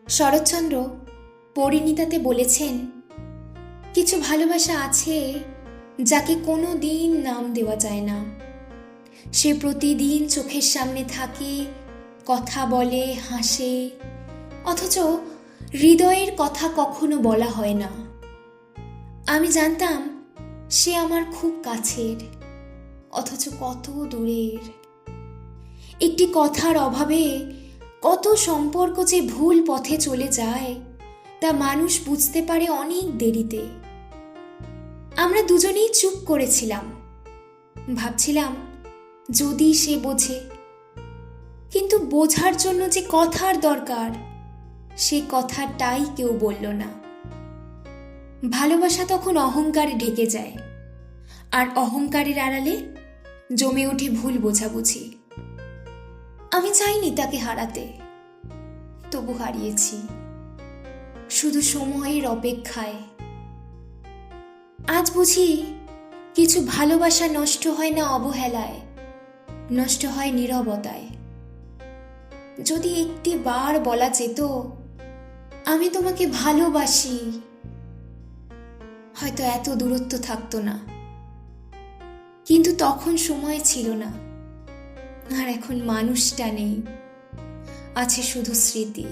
শরৎচন্দ্র পরিণীতাতে বলেছেন, কিছু ভালোবাসা আছে যাকে কোনো দিন নাম দেওয়া যায় না। সে প্রতিদিন চোখের সামনে থাকে, কথা বলে, হাসে, অথচ হৃদয়ের কথা কখনো বলা হয় না। আমি জানতাম সে আমার খুব কাছের, অথচ কত দূরের। একটি কথার অভাবে কত সম্পর্ক যে ভুল পথে চলে যায় তা মানুষ বুঝতে পারে অনেক দেরিতে। আমরা দুজনেই চুপ করেছিলাম, ভাবছিলাম যদি সে বোঝে। কিন্তু বোঝার জন্য যে কথার দরকার, সে কথাটাই কেউ বলল না। ভালোবাসা তখন অহংকারে ঢেকে যায়, আর অহংকারের আড়ালে জমে ওঠে ভুল বোঝাবুঝি। আমি চাইনি তাকে হারাতে, তবু হারিয়েছি, শুধু সময়ের অপেক্ষায়। আজ বুঝি কিছু ভালোবাসা নষ্ট হয় না অবহেলায়, নষ্ট হয় নীরবতায়। যদি একটি বার বলা যেত আমি তোমাকে ভালোবাসি, হয়তো এত দূরত্ব থাকতো না। কিন্তু তখন সময় ছিল না, আর এখন মানুষটা নেই, আছে শুধু স্মৃতি।